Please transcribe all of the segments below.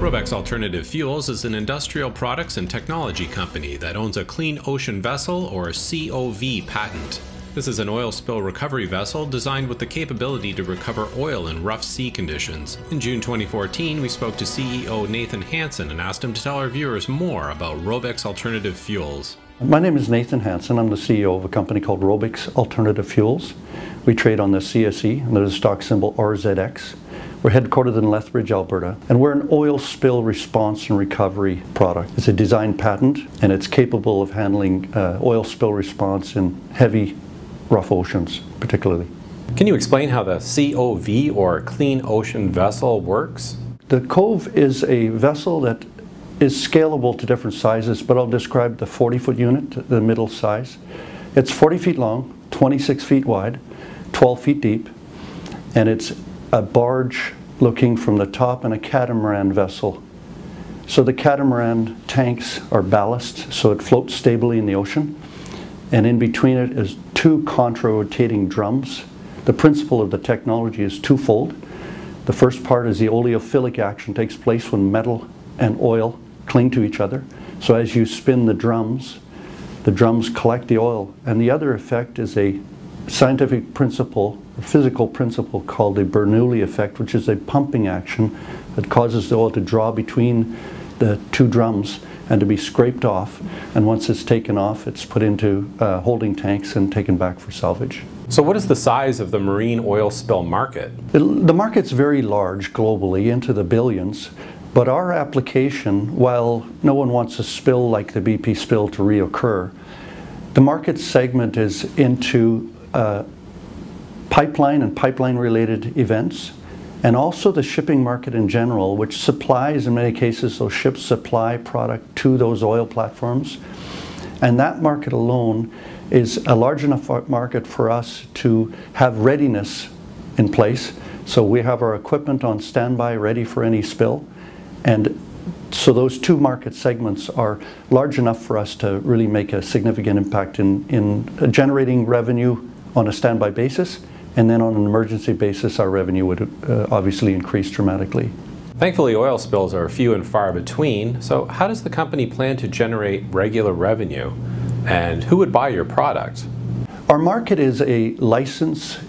Robix Alternative Fuels is an industrial products and technology company that owns a clean ocean vessel, or COV patent. This is an oil spill recovery vessel designed with the capability to recover oil in rough sea conditions. In June 2014, we spoke to CEO Nathan Hansen and asked him to tell our viewers more about Robix Alternative Fuels. My name is Nathan Hansen. I'm the CEO of a company called Robix Alternative Fuels. We trade on the CSE under the stock symbol RZX. We're headquartered in Lethbridge, Alberta, and we're an oil spill response and recovery product. It's a design patent, and it's capable of handling oil spill response in heavy, rough oceans, particularly. Can you explain how the COV, or Clean Ocean Vessel, works? The COV is a vessel that is scalable to different sizes, but I'll describe the 40-foot unit, the middle size. It's 40 feet long, 26 feet wide, 12 feet deep, and it's a barge looking from the top and a catamaran vessel. So the catamaran tanks are ballast, so it floats stably in the ocean, and in between it is two contra-rotating drums. The principle of the technology is twofold. The first part is the oleophilic action takes place when metal and oil cling to each other. So as you spin the drums collect the oil. And the other effect is a scientific principle, a physical principle called the Bernoulli effect, which is a pumping action that causes the oil to draw between the two drums and to be scraped off. And once it's taken off, it's put into holding tanks and taken back for salvage. So what is the size of the marine oil spill market? The market's very large globally, into the billions. But our application, while no one wants a spill like the BP spill to reoccur, the market segment is into pipeline and pipeline-related events, and also the shipping market in general, which supplies, in many cases, those ships supply product to those oil platforms. And that market alone is a large enough market for us to have readiness in place. So we have our equipment on standby, ready for any spill. And so those two market segments are large enough for us to really make a significant impact in generating revenue on a standby basis, and then on an emergency basis our revenue would obviously increase dramatically. Thankfully, oil spills are few and far between, so how does the company plan to generate regular revenue? And who would buy your product? Our market is a licensor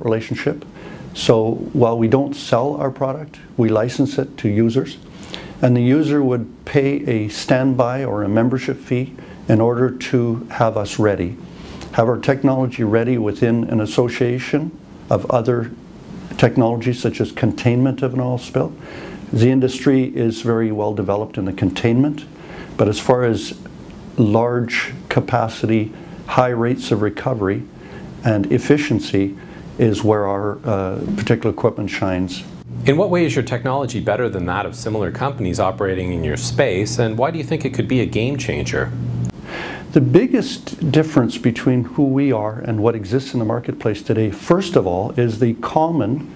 relationship. So while we don't sell our product, we license it to users, and the user would pay a standby or a membership fee in order to have us ready, have our technology ready within an association of other technologies such as containment of an oil spill. The industry is very well developed in the containment, but as far as large capacity, high rates of recovery and efficiency is where our particular equipment shines. In what way is your technology better than that of similar companies operating in your space, and why do you think it could be a game changer? The biggest difference between who we are and what exists in the marketplace today, first of all, is the common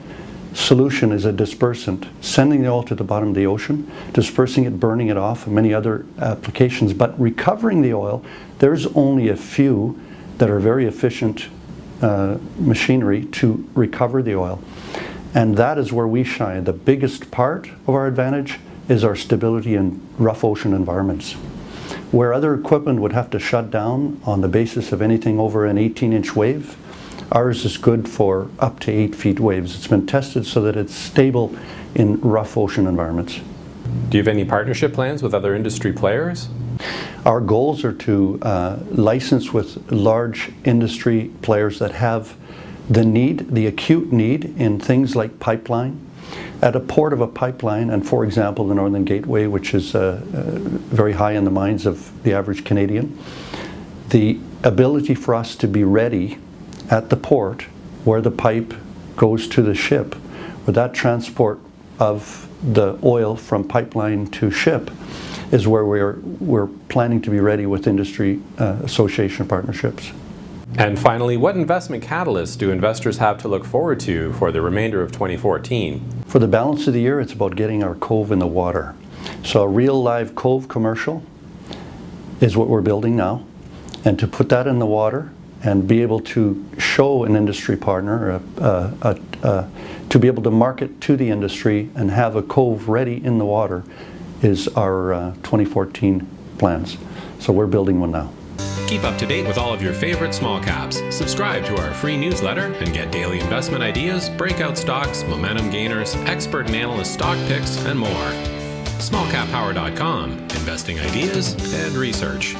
solution is a dispersant, sending the oil to the bottom of the ocean, dispersing it, burning it off, and many other applications. But recovering the oil, there's only a few that are very efficient machinery to recover the oil, and that is where we shine. The biggest part of our advantage is our stability in rough ocean environments, where other equipment would have to shut down on the basis of anything over an 18-inch wave. Ours is good for up to 8 feet waves. It's been tested so that it's stable in rough ocean environments. Do you have any partnership plans with other industry players? Our goals are to license with large industry players that have the need, the acute need in things like pipeline. At a port of a pipeline, and for example the Northern Gateway, which is very high in the minds of the average Canadian, the ability for us to be ready at the port where the pipe goes to the ship, with that transport of the oil from pipeline to ship, is where we're planning to be ready with industry association partnerships. And finally, what investment catalysts do investors have to look forward to for the remainder of 2014? For the balance of the year, it's about getting our cove in the water. So a real live cove commercial is what we're building now. And to put that in the water, and be able to show an industry partner, to be able to market to the industry and have a cove ready in the water is our 2014 plans. So we're building one now. Keep up to date with all of your favorite small caps. Subscribe to our free newsletter and get daily investment ideas, breakout stocks, momentum gainers, expert and analyst stock picks, and more. SmallCapPower.com, investing ideas and research.